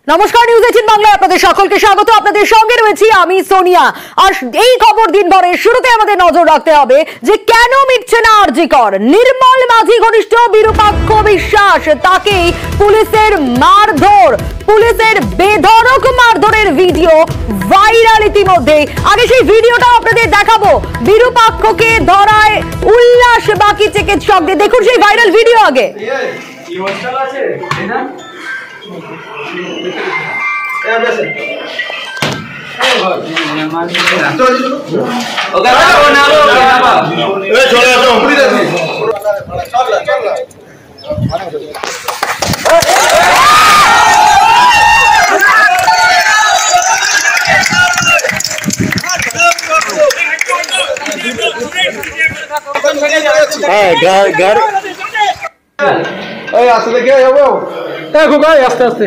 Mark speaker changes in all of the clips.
Speaker 1: নমস্কার, নিউজ 18 বাংলায় আপনাদের সকলকে স্বাগত। আপনাদের সঙ্গে রয়েছি আমি সোনিয়া। আর এই খবর দিনভরের শুরুতে আমাদের নজর রাখতে হবে যে কেন মিটছে না আরজি কর। নির্মল মাঝি ঘনিষ্ঠ বিরূপাক্ষ বিশ্বাস, তাকে পুলিশের মারধর, পুলিশের বেধড়ক মারধরের ভিডিও ভাইরাল ইতিমধ্যে। আগে সেই ভিডিওটা আপনাদের দেখাবো। বিরূপাক্ষকে ধরায় উল্লাস বাকি চিকিৎসকদের, দেখুন সেই ভাইরাল ভিডিও আগে।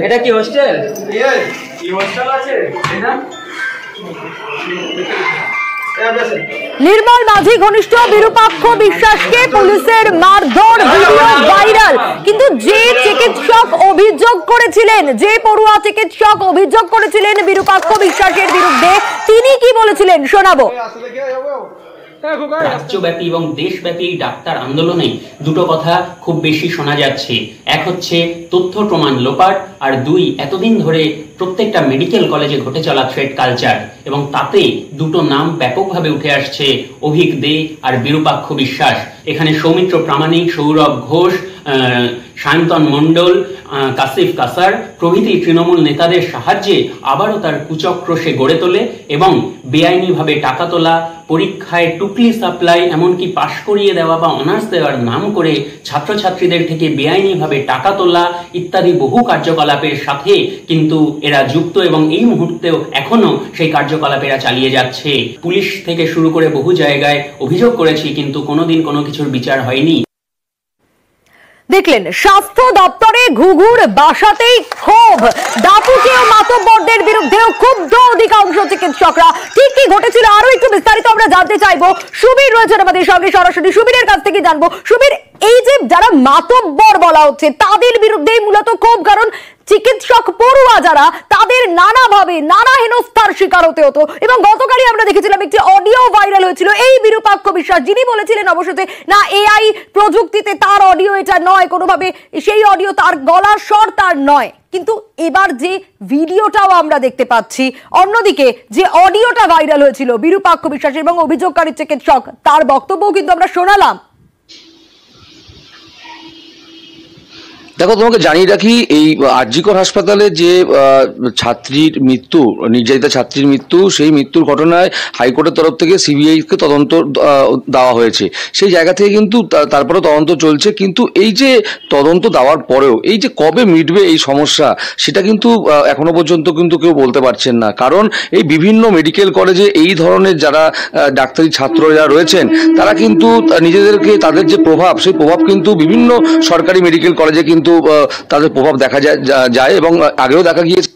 Speaker 2: এটা কি হোস্টেল?
Speaker 1: নির্মল মাঝি ঘনিষ্ঠ বিরূপাক্ষ বিশ্বাসকে পুলিশের মারধর ভিডিও ভাইরাল। কিন্তু যে চিকিৎসক অভিযোগ করেছিলেন, যে পড়ুয়া চিকিৎসক অভিযোগ করেছিলেন বিরূপাক্ষ বিশ্বাসের বিরুদ্ধে, তিনি কি বলেছিলেন শোনাবো।
Speaker 2: রাজ্যব্যাপী এবং দেশব্যাপী ডাক্তার আন্দোলনে দুটো কথা খুব বেশি শোনা যাচ্ছে। এক হচ্ছে তথ্য প্রমাণ লোপাট, আর দুই এতদিন ধরে প্রত্যেকটা মেডিকেল কলেজে ঘটে চলা থ্রেড কালচার, এবং তাতে দুটো নাম ব্যাপকভাবে উঠে আসছে, অভিক দে আর বিরূপাক্ষ বিশ্বাস। এখানে সৌমিত্র প্রামাণিক, সৌরভ ঘোষ, সায়ন্তন মণ্ডল, কাসিফ কাসার প্রভৃতি তৃণমূল নেতাদের সাহায্যে আবারও তার কুচক্র সে গড়ে তোলে এবং বেআইনিভাবে টাকা তোলা, পরীক্ষায় টুকলি সাপ্লাই, এমনকি পাশ করিয়ে দেওয়া বা অনার্স দেওয়ার নাম করে ছাত্রছাত্রীদের থেকে বেআইনিভাবে টাকা তোলা ইত্যাদি বহু কার্যকলাপের সাথে কিন্তু এরা যুক্ত, এবং এই মুহূর্তেও এখনো সেই কার্যকলাপেরা চালিয়ে যাচ্ছে। পুলিশ থেকে শুরু করে বহু জায়গায় অভিযোগ করেছি, কিন্তু কোনোদিন কোনো কিছুর বিচার হয়নি।
Speaker 1: দেখলেন, স্বাস্থ্য দপ্তরে ঘুঘুর বাসাতেই ক্ষোভ, দাপুটে ও মাতব্বরদের বিরুদ্ধেও ক্ষুব্ধ অধিকাংশ চিকিৎসকরা। ঠিক কি ঘটেছিল আরো একটু বিস্তারিত আমরা জানতে চাইবো। সুবীর রয়েছেন আমাদের সঙ্গে সরাসরি, সুবীরের কাছ থেকে জানবো। সুবীর, এই যে যারা মাতব্বর বলা হচ্ছে তাদের বিরুদ্ধেই মূলত ক্ষোভ, কারণ চিকিৎসক পড়ুয়া যারা, তাদের নানাভাবে নানা হেনস্থার শিকার হতে হতো। এবং গতকালই আমরা দেখেছিলাম একটি অডিও ভাইরাল হয়েছিল এই বিরূপাক্ষ বিশ্বাস, যিনি বলেছিলেন অবশ্যই না এআই প্রযুক্তিতে তার অডিও এটা নয়, কোনোভাবে সেই অডিও তার গলার স্বর তার নয়। কিন্তু এবার যে ভিডিওটাও আমরা দেখতে পাচ্ছি, অন্যদিকে যে অডিওটা ভাইরাল হয়েছিল বিরূপাক্ষ বিশ্বাস এবং অভিযোগকারী চিকিৎসক, তার বক্তব্যও কিন্তু আমরা শোনালাম।
Speaker 3: দেখো, তোমাকে জানিয়ে রাখি, এই আরজিকর হাসপাতালে যে ছাত্রীর মৃত্যু, নির্যাতিতা ছাত্রীর মৃত্যু, সেই মৃত্যুর ঘটনায় হাইকোর্টের তরফ থেকে সিবিআইকে তদন্ত দেওয়া হয়েছে। সেই জায়গা থেকে কিন্তু তারপরে তদন্ত চলছে। কিন্তু এই যে তদন্ত দেওয়ার পরেও এই যে কবে মিটবে এই সমস্যা, সেটা কিন্তু এখনো পর্যন্ত কিন্তু কেউ বলতে পারছেন না। কারণ এই বিভিন্ন মেডিকেল কলেজে এই ধরনের যারা ডাক্তারি ছাত্ররা রয়েছেন, তারা কিন্তু নিজেদেরকে, তাদের যে প্রভাব, সেই প্রভাব কিন্তু বিভিন্ন সরকারি মেডিকেল কলেজে কিন্তু তাদের প্রভাব দেখা যায় এবং আগেও দেখা গিয়েছে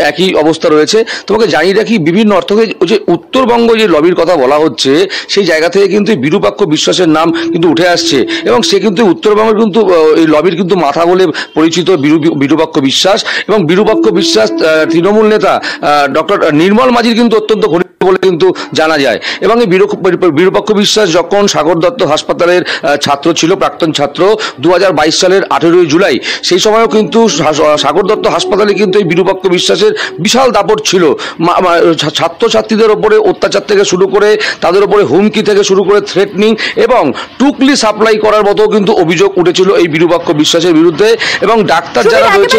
Speaker 3: একই অবস্থা রয়েছে। তোমাকে জানিয়ে রাখি, বিভিন্ন অর্থকে যে উত্তরবঙ্গ যে লবির কথা বলা হচ্ছে, সেই জায়গা থেকে কিন্তু বিরূপাক্ষ বিশ্বাসের নাম কিন্তু উঠে আসছে, এবং সে কিন্তু উত্তরবঙ্গের কিন্তু এই লবির কিন্তু মাথা বলে পরিচিত বিরূপাক্ষ বিশ্বাস। এবং বিরূপাক্ষ বিশ্বাস তৃণমূল নেতা ডক্টর নির্মল মাঝির কিন্তু অত্যন্ত বলে কিন্তু জানা যায়। এবং এই বিরূপাক্ষ বিশ্বাস যখন সাগর দত্ত হাসপাতালের ছাত্র ছিল, প্রাক্তন ছাত্র, 2022 সালের 18ই জুলাই, সেই সময়ও কিন্তু সাগর দত্ত হাসপাতালে কিন্তু এই বিরূপাক্ষ বিশ্বাসের বিশাল দাপট ছিল। ছাত্রছাত্রীদের ওপরে অত্যাচার থেকে শুরু করে, তাদের উপরে হুমকি থেকে শুরু করে থ্রেটনিং এবং টুকলি সাপ্লাই করার মতো কিন্তু অভিযোগ উঠেছিল এই বিরূপাক্ষ বিশ্বাসের বিরুদ্ধে। এবং ডাক্তার যারা রয়েছে,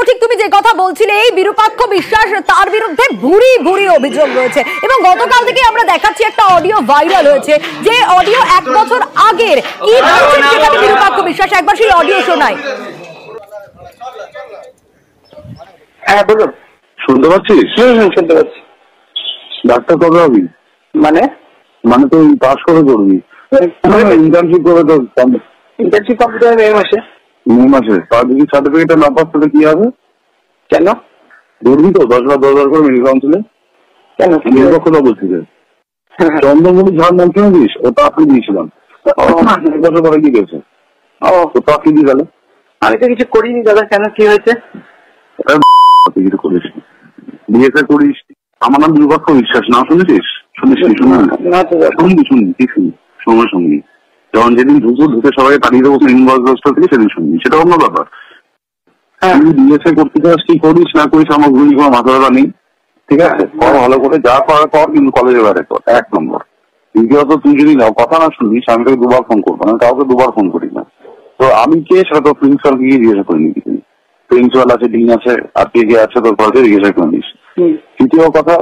Speaker 1: ঠিক তুমি যে কথা বলছিলে, এই বিরূপাক্ষ বিশ্বাস, তার বিরুদ্ধে ভুরি ভুরি অভিযোগ রয়েছে। এবং গতকাল থেকে আমরা দেখাচ্ছি একটা অডিও ভাইরাল হয়েছে, যে অডিও 1 বছর আগের। কি বলছেন সেখানে বিরূপাক্ষ বিশ্বাস, একবার সেই অডিও শোনাই।
Speaker 4: হ্যাঁ বলুন। শুনতে পাচ্ছিস? শুনতে পাচ্ছি। ডাক্তার কবে হবি? মানে তুই পাস করে করবি, ইন্টার্নশিপ করে তো। ইন্টার্নশিপ কমপ্লিট হবে এই মাসে। মে মাসে? তার যদি সার্টিফিকেটটা না পাস তাহলে কি হবে? কেন ধরবি তো 10,000 করে মেডিকেল কাউন্সিলে? কেন কথা বলছি? চন্দ্রমণি ঝাড় নাম শুনেছিস? ওটা আপনি দিয়েছিলাম, বছর পরে কি গেছে? ও তো আপনি দিয়ে গেল। আমি তো কিছু করিনি দাদা। কেন, কি হয়েছে? তুই কিছু করিস বিএসএ করিস। আমার নাম দুর্ভাগ্য বিশ্বাস, না শুনেছিস? শুনিস শুনবি সময় শুনবি। যখন যেদিন ঢুকে সবাই পাঠিয়ে দেবো থেকে সেদিন শুনবি, সেটা অন্য ব্যাপার। তুই বিএসএ করতে চাস কি করিস না করিস আমার ভূমি কোনো মাথা ব্যথা নেই, ঠিক আছে? কর ভালো করে, যা করার কর, কিন্তু কলেজে বেড়ে কর, 1 নম্বর। দ্বিতীয়ত তুই যদি কথা না শুনিস আমি তোকে 2বার ফোন করবো, আমি কাউকে 2বার ফোন করি না। তো আমি কে সেটা তো প্রিন্সিপালকে গিয়ে জিজ্ঞাসা করিনি কিছু। প্রিন্সিপাল আছে, ডিন আছে, আর কে কে আছে তোর কলেজে জিজ্ঞাসা করে নিস। তৃতীয় কথা,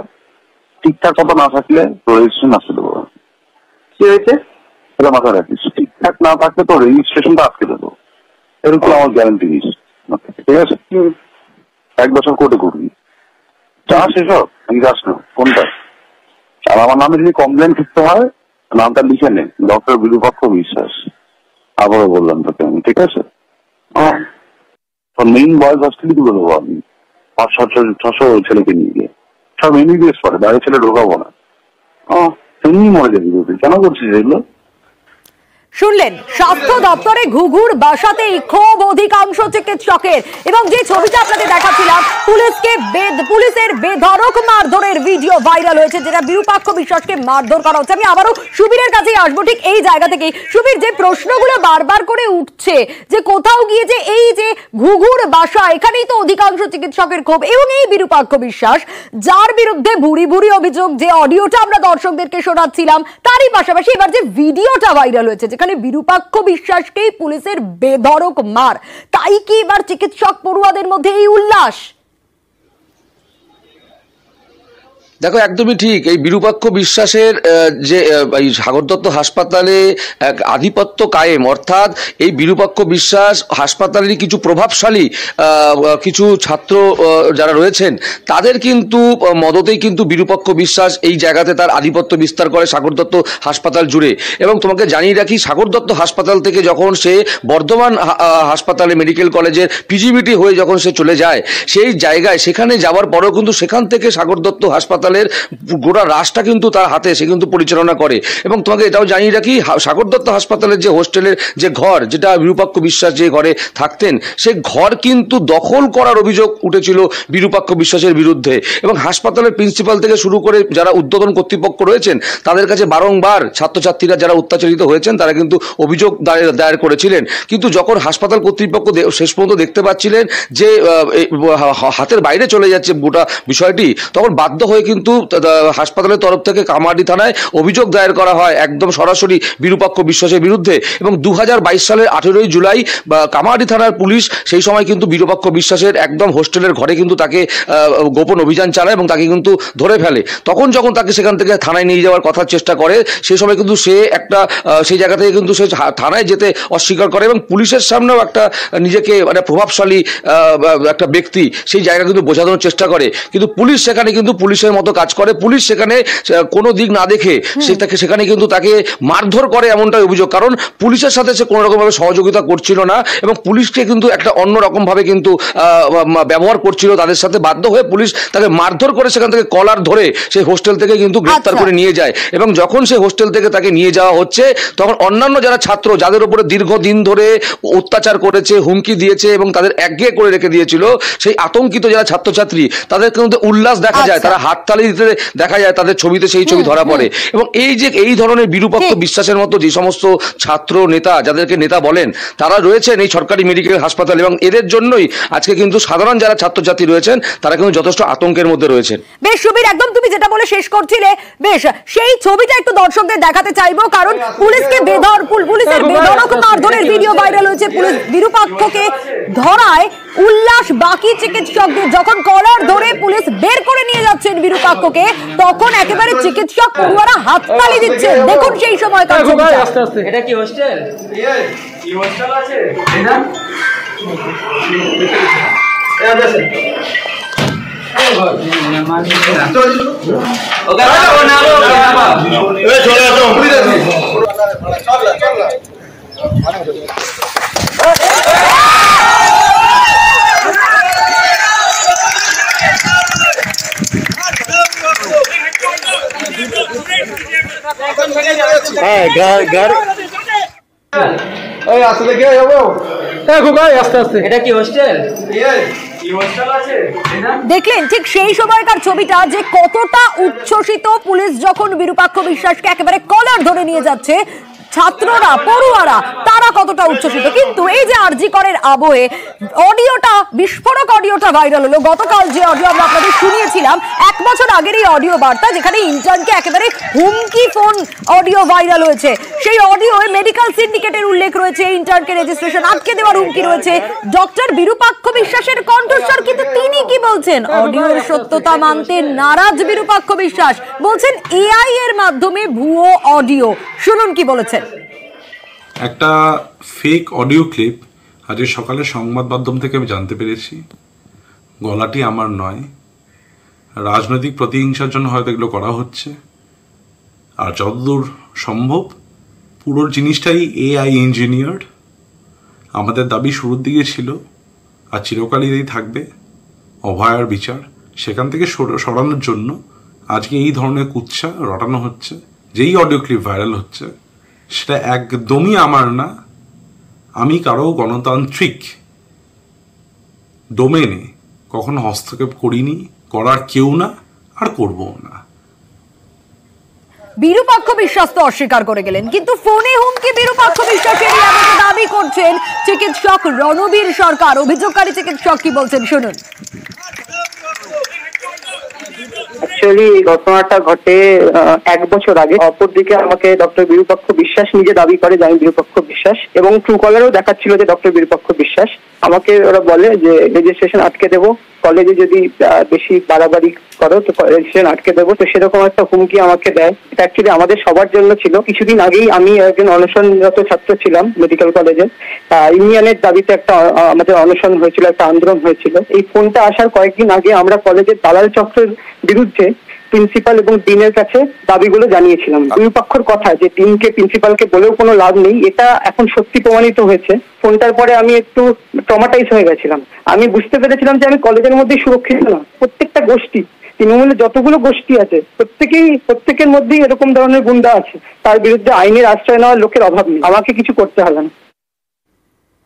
Speaker 4: ঠিকঠাক কথা না থাকলে তোর রেজিস্ট্রেশন আসতে দেবো। কি হয়েছে সেটা মাথায় রাখিস। ঠিকঠাক না থাকলে তোর রেজিস্ট্রেশনটা আটকে দেবো, এরকম আমার গ্যারান্টি দিস, ঠিক আছে? 1 বছর কোর্টে করবি, চাস এসব আমি যাস না কোনটা। আর আমার নামে যদি কমপ্লেন করতে হয় নামটা লিখে নে, ডক্টর বিরূপাক্ষ বিশ্বাস। আবারও বললাম তোকে আমি, ঠিক আছে? মেইন বয়েজ হস্টেলই তুলে দেবো আমি, 500-600 ছেলেকে নিয়ে গিয়ে। সব এমবিবিএস পড়ে, বাইরে ছেলে ঢোকাবো না। এমনি মরে যাবি, কেন করছিস এগুলো?
Speaker 1: শুনলেন, স্বাস্থ্য দপ্তরে ঘুঘুর বাসাতেই ক্ষোভ অধিকাংশ চিকিৎসকের। এবং যে ছবিটা আপনাদের দেখাচ্ছিলাম, পুলিশের বেধড়ক মারধরের ভিডিও ভাইরাল হয়েছে, যেটা বিরূপাক্ষ বিশ্বাসকে মারধর করা হচ্ছে। আমি আবারও সুবীরের কাছেই আসবো ঠিক এই জায়গা থেকেই। সুবীর, যে প্রশ্নগুলো বারবার করে উঠছে যে কোথাও গিয়ে যে এই যে ঘুঘুর বাসা, এখানেই তো অধিকাংশ চিকিৎসকের ক্ষোভ, এবং এই বিরূপাক্ষ বিশ্বাস যার বিরুদ্ধে ভুরি ভুরি অভিযোগ, যে অডিওটা আমরা দর্শকদেরকে শোনাচ্ছিলাম, তারই পাশাপাশি এবার যে ভিডিওটা ভাইরাল হয়েছে যেখানে বিরূপাক্ষ বিশ্বাসকেই পুলিশের বেধড়ক মার, তাই কি এবার চিকিৎসক পড়ুয়াদের মধ্যে এই উল্লাস?
Speaker 3: দেখো, একদমই ঠিক। এই বিরূপাক্ষ বিশ্বাসের যে এই সাগর দত্ত হাসপাতালে এক আধিপত্য কায়েম, অর্থাৎ এই বিরূপাক্ষ বিশ্বাস হাসপাতালেরই কিছু প্রভাবশালী কিছু ছাত্র যারা রয়েছেন তাদের কিন্তু মদতেই কিন্তু বিরূপাক্ষ বিশ্বাস এই জায়গাতে তার আধিপত্য বিস্তার করে সাগর দত্ত হাসপাতাল জুড়ে। এবং তোমাকে জানিয়ে রাখি, সাগর দত্ত হাসপাতাল থেকে যখন সে বর্ধমান হাসপাতালে মেডিকেল কলেজের পিজিবিটি হয়ে যখন সে চলে যায়, সেই জায়গায় সেখানে যাওয়ার পরেও কিন্তু সেখান থেকে সাগর দত্ত হাসপাতাল গোটা রাশটা কিন্তু তার হাতে, সে কিন্তু পরিচালনা করে। এবং তোমাকে এটাও জানিয়ে রাখি, সাগর দত্ত হাসপাতালের যে হোস্টেলের যে ঘর, যেটা বিরূপাক্ষ বিশ্বাস যে ঘরে থাকতেন, সে ঘর কিন্তু দখল করার অভিযোগ উঠেছিল বিরূপাক্ষ বিশ্বাসের বিরুদ্ধে। এবং হাসপাতালের প্রিন্সিপাল থেকে শুরু করে যারা উদ্বোধন কর্তৃপক্ষ রয়েছেন তাদের কাছে বারংবার ছাত্রছাত্রীরা যারা অত্যাচারিত হয়েছেন তারা কিন্তু অভিযোগ দায়ের করেছিলেন। কিন্তু যখন হাসপাতাল কর্তৃপক্ষ শেষ পর্যন্ত দেখতে পাচ্ছিলেন যে হাতের বাইরে চলে যাচ্ছে গোটা বিষয়টি, তখন বাধ্য হয়ে কিন্তু হাসপাতালের তরফ থেকে কামারহাটি থানায় অভিযোগ দায়ের করা হয় একদম সরাসরি বিরূপাক্ষ বিশ্বাসের বিরুদ্ধে। এবং 2022 সালের 18ই জুলাই কামারহাটি থানার পুলিশ সেই সময় কিন্তু বিরূপাক্ষ বিশ্বাসের একদম হোস্টেলের ঘরে কিন্তু তাকে গোপন অভিযান চালায় এবং তাকে কিন্তু ধরে ফেলে। তখন যখন তাকে সেখান থেকে থানায় নিয়ে যাওয়ার কথার চেষ্টা করে, সেই সময় কিন্তু সে একটা সেই জায়গা থেকে কিন্তু সে থানায় যেতে অস্বীকার করে এবং পুলিশের সামনেও একটা নিজেকে মানে প্রভাবশালী একটা ব্যক্তি সেই জায়গা কিন্তু বোঝানোর চেষ্টা করে। কিন্তু পুলিশ সেখানে কিন্তু পুলিশের মতো কাজ করে, পুলিশ সেখানে কোনো দিক না দেখে সেখানে কিন্তু তাকে মারধর করে, এমনটাই অভিযোগ। কারণ পুলিশের সাথে সে কোনো রকমভাবে সহযোগিতা করছিল না এবং পুলিশকে কিন্তু একটা অন্যরকম ভাবে কিন্তু ব্যবহার করছিল তাদের সাথে। বাধ্য হয়ে পুলিশ তাকে মারধর করে সেখান থেকে কলার ধরে সেই হোস্টেল থেকে কিন্তু গ্রেফতার করে নিয়ে যায়। এবং যখন সেই হোস্টেল থেকে তাকে নিয়ে যাওয়া হচ্ছে, তখন অন্যান্য যারা ছাত্র যাদের উপরে দীর্ঘদিন ধরে অত্যাচার করেছে, হুমকি দিয়েছে এবং তাদের একঘেয়ে করে রেখে দিয়েছিল, সেই আতঙ্কিত যারা ছাত্রছাত্রী তাদের কিন্তু উল্লাস দেখা যায়, তারা হাততালি দিতে দেখা যায়, তাদের ছবিতে সেই ছবি ধরা পড়ে। এবং এই যে এই ধরনের বিরূপাক্ষ বিশ্বাসের মতো যে সমস্ত ছাত্র নেতা, যাদেরকে নেতা বলেন, তারা রয়েছেন এই সরকারি মেডিকেল হাসপাতাল এবং এদের জন্যই আজকে কিন্তু সাধারণ যারা ছাত্রছাত্রী রয়েছেন তারা কিন্তু যথেষ্ট আতঙ্কের মধ্যে রয়েছেন।
Speaker 1: বেশ সুবীর, একদম তুমি যেটা বলে শেষ করছিলে, বেশ সেই ছবিটা একটু দর্শকদের দেখাতে চাইবো, কারণ পুলিশের বেধড়ক মারধরের ভিডিও ভাইরাল হয়েছে। পুলিশ বিরূপাক্ষকে ধরায় উল্লাস বাকি চিকিৎসকদের। যখন কলার ধরে পুলিশ বের করে নিয়ে যাচ্ছেন বিরূপাক্ষকে, তখন একেবারে চিকিৎসক পড়ুয়ারা হাততালি দিচ্ছেন। দেখুন সেই সময় কার ছবিটা।
Speaker 2: এটা কি হোস্টেল? কি হোস্টেল আছে এটা?
Speaker 5: আসলে কি আস্তে আস্তে।
Speaker 2: এটা কি হোস্টেল?
Speaker 1: দেখলেন ঠিক সেই সময়কার ছবিটা, যে কতটা উচ্ছ্বসিত পুলিশ যখন বিরূপাক্ষ বিশ্বাসকে একেবারে কলার ধরে নিয়ে যাচ্ছে, ছাত্ররা, পড়ুয়ারা তারা কতটা উচ্ছ্বসিত। কিন্তু এই যে আরজি করের আবহে অডিওটা, বিস্ফোরক অডিওটা ভাইরাল হলো গতকাল, যে অডিও আমরা আপনাদের শুনিয়েছিলাম 1 বছর আগের এই অডিও বার্তা, যেখানে ইন্টার্নকে একেবারে হুমকি ফোন অডিও ভাইরাল হয়েছে। সেই অডিওয় মেডিকেল সিন্ডিকেটের উল্লেখ রয়েছে, ইন্টার্নকে রেজিস্ট্রেশন আটকে দেওয়ার হুমকি রয়েছে, ডক্টর বিরূপাক্ষ বিশ্বাসের কণ্ঠস্বর। কিন্তু তিনি কি বলছেন? অডিওর সত্যতা মানতে নারাজ বিরূপাক্ষ বিশ্বাস, বলছেন এআই এর মাধ্যমে ভুয়ো অডিও। শুনুন কি বলেছেন।
Speaker 5: একটা ফেক অডিও ক্লিপ আজকে সকালে সংবাদ মাধ্যম থেকে আমি জানতে পেরেছি। গলাটি আমার নয়, রাজনৈতিক প্রতিহিংসার জন্য হয়তো এগুলো করা হচ্ছে। আর যতদূর সম্ভব পুরো জিনিসটাই এআই ইঞ্জিনিয়ার্ড। আমাদের দাবি শুরুর দিকে ছিল আর চিরকালই থাকবে অভয়ার বিচার। সেখান থেকে সরানোর জন্য আজকে এই ধরনের কুৎসা রটানো হচ্ছে। যেই অডিও ক্লিপ ভাইরাল হচ্ছে সেটা একদমই আমার না। আমি কারো গণতান্ত্রিক ডোমেনে কখনো হস্তক্ষেপ করিনি, করার কেউ না, আর করবও না।
Speaker 1: বিরূপাক্ষ বিশ্বাস তো অস্বীকার করে গেলেন, কিন্তু ফোনে হুমকি বিরূপাক্ষ বিশ্বাসের দাবি করছেন চিকিৎসক রণবীর সরকার। অভিযোগকারী চিকিৎসক কি বলছেন শুনুন।
Speaker 6: অ্যাকচুয়ালি ঘটনাটা ঘটে 1 বছর আগে। অপরদিকে আমাকে ডক্টর বিরূপাক্ষ বিশ্বাস নিজে দাবি করে যে আমি বিরূপাক্ষ বিশ্বাস, এবং ট্রু কলারেও দেখাচ্ছিল যে ডক্টর বিরূপাক্ষ বিশ্বাস। আমাকে ওরা বলে যে রেজিস্ট্রেশন আটকে দেবো, কলেজে যদি বেশি বাড়াবাড়ি করো তো রেজিস্ট্রেশন আটকে দেবো। তো সেরকম একটা হুমকি আমাকে দেয়। এটা অ্যাকচুয়ালি আমাদের সবার জন্য ছিল। কিছুদিন আগেই আমি একজন অনশনরত ছাত্র ছিলাম মেডিকেল কলেজে। ইউনিয়নের দাবিতে একটা আমাদের অনশন হয়েছিল, একটা আন্দোলন হয়েছিল। এই ফোনটা আসার কয়েকদিন আগে আমরা কলেজের দালাল চক্রের বিরুদ্ধে প্রিন্সিপাল এবং ডিনের কাছে দাবিগুলো জানিয়েছিলাম। দুই পক্ষের কথা যে ডিনকে প্রিন্সিপালকে বলেও কোনো লাভ নেই, এটা এখন সত্যি প্রমাণিত হয়েছে। ফোনটার পরে আমি একটু ট্রমাটাইজ হয়ে গেছিলাম। আমি বুঝতে পেরেছিলাম যে আমি কলেজের মধ্যে সুরক্ষিত না। প্রত্যেকটা গোষ্ঠী, তৃণমূলের যতগুলো গোষ্ঠী আছে প্রত্যেকের মধ্যেই এরকম ধরনের গুন্ডা আছে। তার বিরুদ্ধে আইনের আশ্রয় নেওয়ার লোকের অভাব নেই। আমাকে কিছু করতে হবে না।